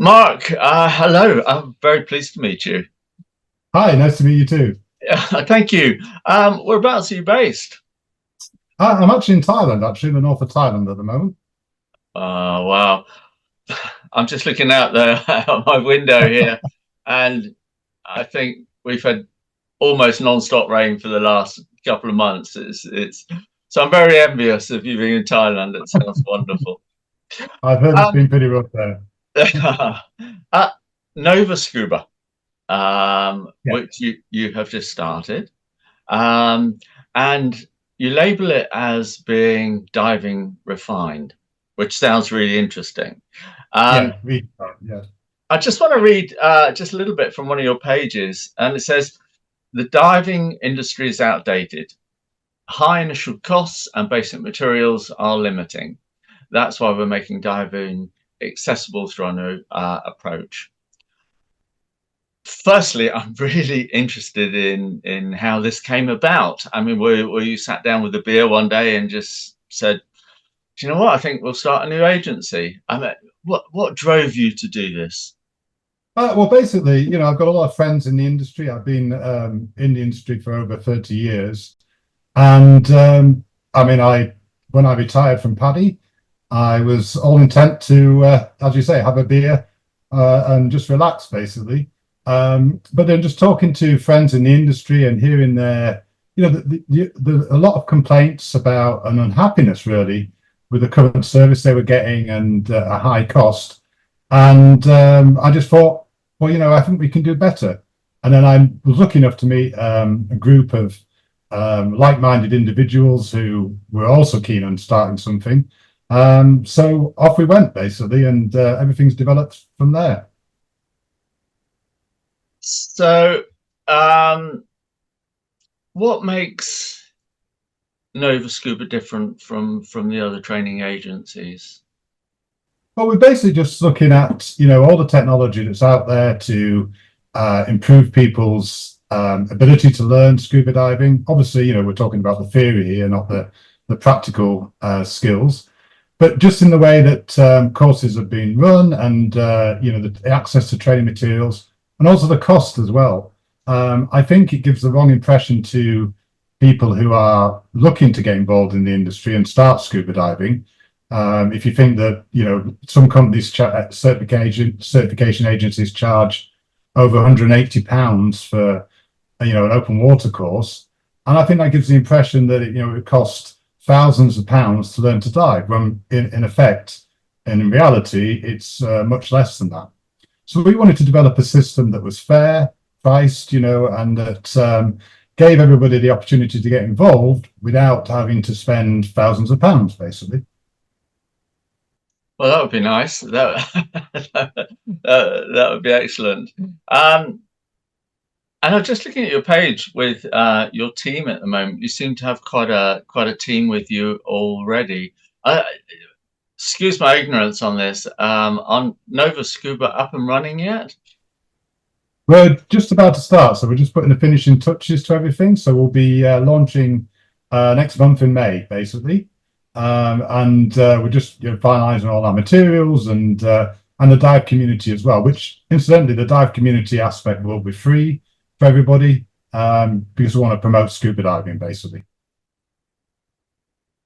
Mark, hello. I'm very pleased to meet you. Hi, nice to meet you too. Thank you. Whereabouts are you based? I'm actually in Thailand, actually in the north of Thailand at the moment. Wow. I'm just looking out the out my window here, and I think we've had almost non-stop rain for the last couple of months. It's so I'm very envious of you being in Thailand. It sounds wonderful. I've heard it's Um, been pretty rough there. uh, NovoScuba, Yeah, which you have just started. Um, and you label it as being diving refined, which sounds really interesting. Um, yeah. I just want to read just a little bit from one of your pages, and it says the diving industry is outdated. High initial costs and basic materials are limiting. That's why we're making diving accessible through our new approach. Firstly, I'm really interested in how this came about. I mean, were you sat down with a beer one day and just said, "Do you know what? I think we'll start a new agency." I mean, what drove you to do this? Well, basically, I've got a lot of friends in the industry. I've been in the industry for over 30 years. And I mean, when I retired from Paddy, I was all intent to, as you say, have a beer and just relax, basically. But then just talking to friends in the industry and hearing a lot of complaints about an unhappiness, really, with the current service they were getting and a high cost. And I just thought, well, I think we can do better. And then I was lucky enough to meet a group of like-minded individuals who were also keen on starting something. So off we went, basically, and everything's developed from there. So, um, what makes NovoScuba different from the other training agencies? Well, we're basically just looking at, all the technology that's out there to improve people's ability to learn scuba diving. Obviously, we're talking about the theory here, not the practical skills. But just in the way that courses have been run and, the access to training materials and also the cost as well. I think it gives the wrong impression to people who are looking to get involved in the industry and start scuba diving. If you think that, some companies, certification agencies charge over £180 for, an open water course. And I think that gives the impression that, it would cost thousands of pounds to learn to dive, when in effect, and in reality, it's much less than that. So we wanted to develop a system that was fair, priced, and that gave everybody the opportunity to get involved without having to spend thousands of pounds, basically. Well, that would be nice. That would be excellent. And I'm just looking at your page with your team at the moment. You seem to have quite a team with you already. Excuse my ignorance on this. On Nova Scuba up and running yet? We're just about to start, so we're just putting the finishing touches to everything. So we'll be launching next month in May, basically, and we're just finalising all our materials and the dive community as well. Which, incidentally, the dive community aspect will be free for everybody because we want to promote scuba diving, basically.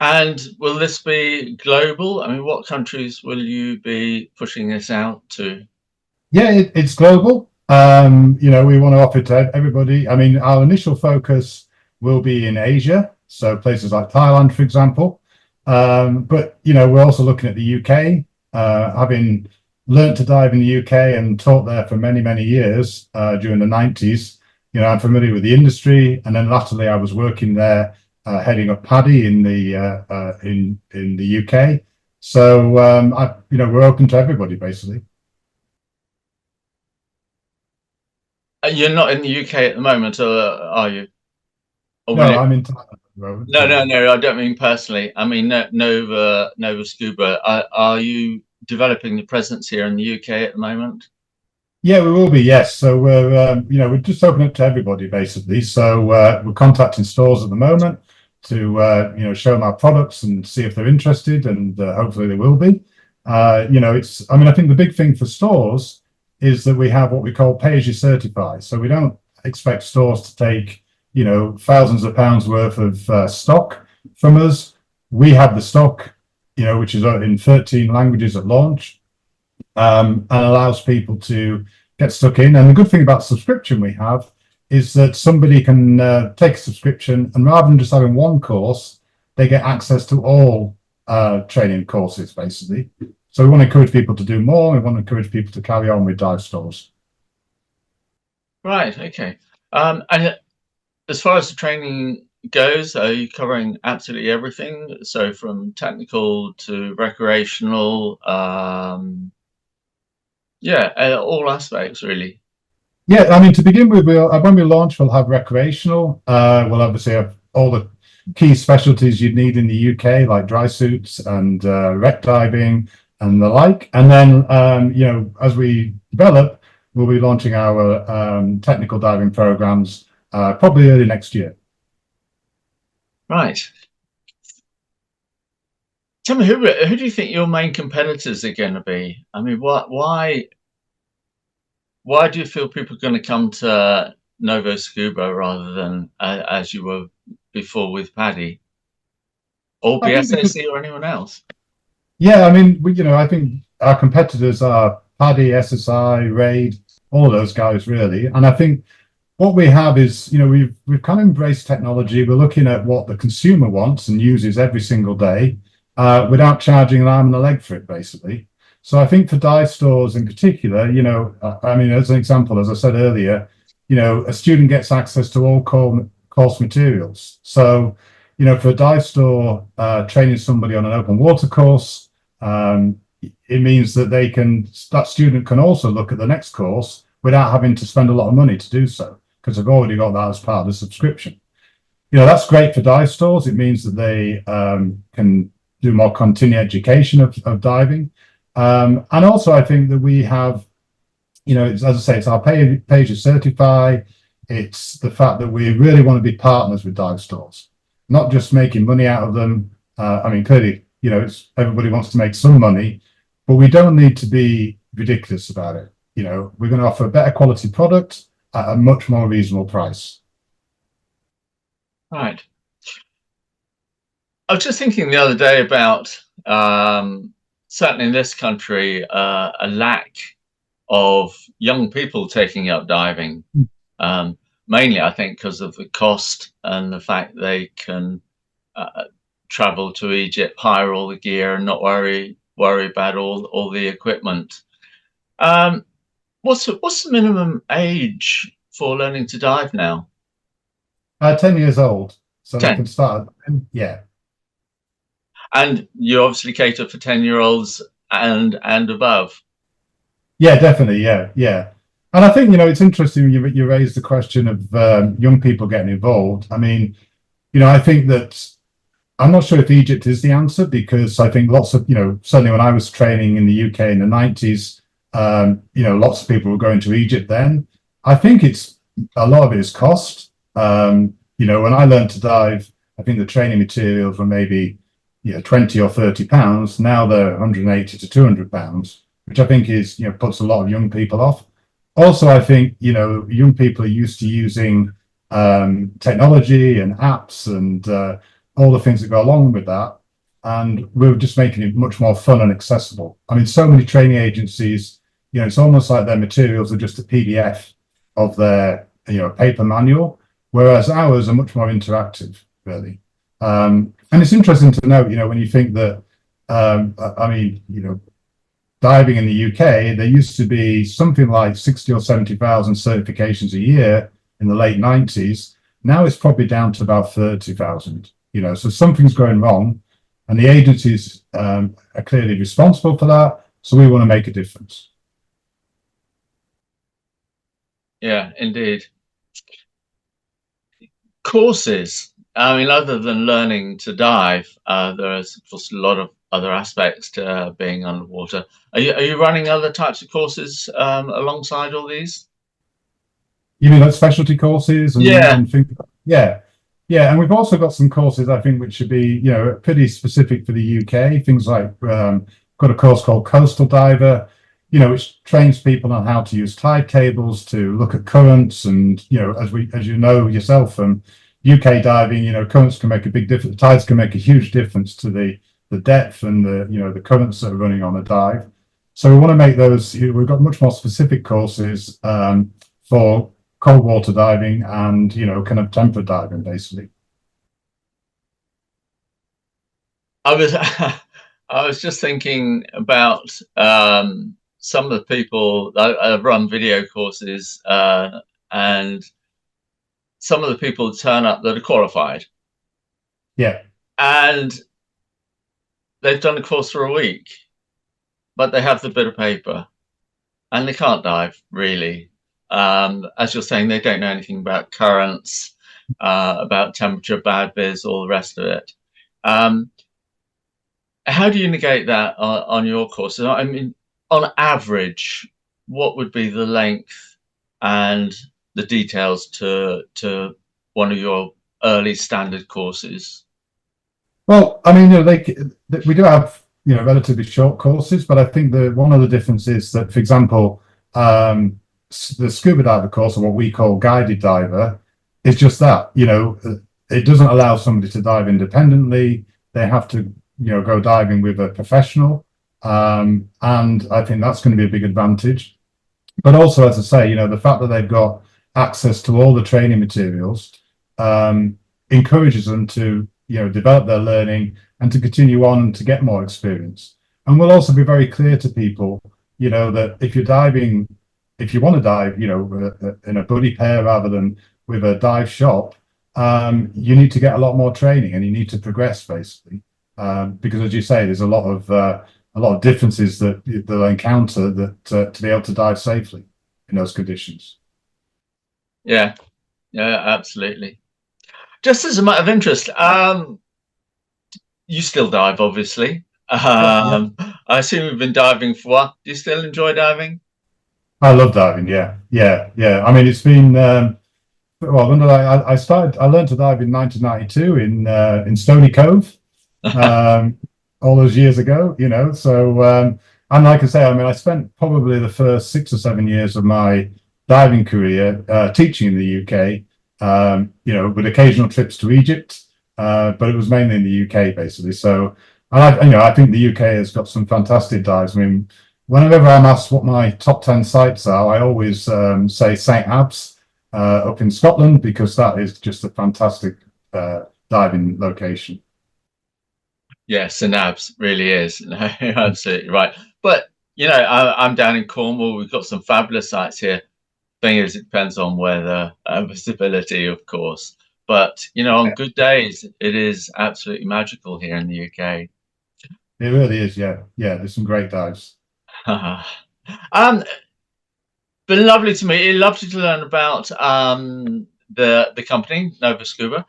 And will this be global? I mean, what countries will you be pushing this out to? Yeah, it's global. We want to offer it to everybody. I mean, our initial focus will be in Asia, so places like Thailand, for example. But we're also looking at the UK, having learnt to dive in the UK and taught there for many, many years during the 90s. I'm familiar with the industry, and then latterly I was working there, heading up Paddy in the UK. So we're open to everybody, basically. You're not in the UK at the moment, or are you? Or will No, you? I'm in Thailand at the moment. No, Yeah. no, no. I don't mean personally. I mean Nova Scuba. Are you developing the presence here in the UK at the moment? Yeah, we will be. Yes. So we're just opening up to everybody basically. So we're contacting stores at the moment to show them our products and see if they're interested, and hopefully they will be. I mean, I think the big thing for stores is that we have what we call pay as you certify. So we don't expect stores to take, thousands of pounds worth of stock from us. We have the stock, which is in 13 languages at launch, and allows people to get stuck in. And the good thing about subscription we have is that somebody can take a subscription, and rather than just having one course, they get access to all training courses, basically. So we want to encourage people to do more. We want to encourage people to carry on with dive stores. Right. Okay. And as far as the training goes, are you covering absolutely everything? So from technical to recreational, all aspects really. Yeah, I mean, to begin with, when we launch, we'll have recreational. We'll obviously have all the key specialties you'd need in the UK, like dry suits and wreck diving and the like. And then, as we develop, we'll be launching our technical diving programs probably early next year. Right. Tell me, who do you think your main competitors are going to be? I mean, why do you feel people are going to come to NovoScuba rather than as you were before with Paddy or I think because, BSSC or anyone else? yeah, I mean, I think our competitors are Paddy, SSI, Raid, all those guys really. And I think what we have is, we've kind of embraced technology. We're looking at what the consumer wants and uses every single day without charging an arm and a leg for it, basically. So I think for dive stores in particular, I mean, as an example, as I said earlier, a student gets access to all course materials. So, for a dive store training somebody on an open water course, it means that that student can also look at the next course without having to spend a lot of money to do so, because they've already got that as part of the subscription. That's great for dive stores. It means that they can do more continuing education of diving. And also, I think that we have, as I say, it's our pay as you certify. It's the fact that we really want to be partners with dive stores, not just making money out of them. I mean, clearly, everybody wants to make some money, but we don't need to be ridiculous about it. We're going to offer a better quality product at a much more reasonable price. Right. I was just thinking the other day about certainly in this country a lack of young people taking up diving. Mainly, I think, because of the cost and the fact they can travel to Egypt, hire all the gear, and not worry about all the equipment. What's the minimum age for learning to dive now? 10 years old, so 10. they can start. Yeah. And you obviously cater for 10-year-olds and above. Yeah, definitely. Yeah. And I think, it's interesting you raised the question of young people getting involved. I mean, I think that I'm not sure if Egypt is the answer, because I think lots of, certainly when I was training in the UK in the 90s, lots of people were going to Egypt then. I think a lot of it is cost. When I learned to dive, I think the training materials were maybe 20 or 30 pounds. Now they're 180 to 200 pounds, which I think is, puts a lot of young people off. Also, I think, young people are used to using technology and apps and all the things that go along with that. And we're just making it much more fun and accessible. I mean, so many training agencies, it's almost like their materials are just a PDF of their, paper manual, whereas ours are much more interactive, really. And it's interesting to note, when you think that, diving in the UK, there used to be something like 60 or 70,000 certifications a year in the late 90s. Now it's probably down to about 30,000, so something's going wrong, and the agencies are clearly responsible for that. So we want to make a difference. Yeah, indeed. Courses. I mean, other than learning to dive, there's of course a lot of other aspects to being underwater. Are you running other types of courses alongside all these? You mean like specialty courses and things? Yeah. And we've also got some courses, I think, which should be, pretty specific for the UK. Things like got a course called Coastal Diver, which trains people on how to use tide tables to look at currents. And, as you know yourself from UK diving, currents can make a big difference. Tides can make a huge difference to the depth and the currents that are running on a dive. So we want to make those, we've got much more specific courses for cold water diving and, kind of temperate diving, basically. I was I was just thinking about some of the people. I've run video courses, and some of the people turn up that are qualified. Yeah. And they've done a course for a week, but they have the bit of paper and they can't dive really. As you're saying, they don't know anything about currents, about temperature, bad viz, all the rest of it. How do you negate that on your courses? I mean, on average, what would be the length and the details to one of your early standard courses? Well, I mean, we do have, relatively short courses, but I think one of the differences that, for example, the scuba diver course, or what we call guided diver, is just that, it doesn't allow somebody to dive independently. They have to, go diving with a professional. And I think that's going to be a big advantage. But also, as I say, the fact that they've got access to all the training materials encourages them to, develop their learning and to continue on and to get more experience. And we'll also be very clear to people, that if you want to dive, in a buddy pair rather than with a dive shop, you need to get a lot more training and you need to progress, basically. Because, as you say, there's a lot of differences that they'll encounter that to be able to dive safely in those conditions. Yeah, absolutely. Just as a matter of interest, you still dive, obviously. Yeah. I assume you've been diving for a while. Do you still enjoy diving? I love diving. Yeah. I mean, it's been well. When I learned to dive in 1992 in Stony Cove, all those years ago. So and like I say, I mean, I spent probably the first 6 or 7 years of my diving career teaching in the UK. With occasional trips to Egypt, but it was mainly in the UK, basically. So, I think the UK has got some fantastic dives. I mean, whenever I'm asked what my top 10 sites are, I always say St. Abbs up in Scotland, because that is just a fantastic diving location. Yes, St. Abbs really is. No, you're absolutely right. But I'm down in Cornwall. We've got some fabulous sites here. Thing is, it depends on weather and visibility, of course. But on good days, it is absolutely magical here in the UK. It really is. Yeah. There's some great dives. Been lovely to meet you. Lovely to learn about the company NovoScuba.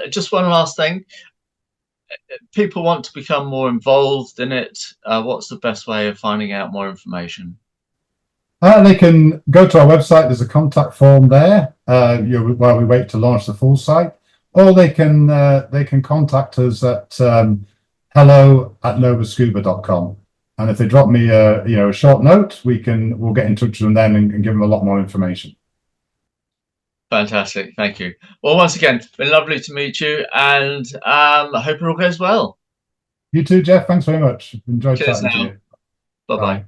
Just one last thing. People want to become more involved in it. What's the best way of finding out more information? They can go to our website. There's a contact form there while we wait to launch the full site, or they can contact us at hello@novoscuba.com. And if they drop me a short note, we'll get in touch with them then and give them a lot more information. Fantastic, thank you. Well, once again, it's been lovely to meet you, and I hope it all goes well. You too, Jeff. Thanks very much. Enjoyed Cheers chatting to now. you. Bye bye.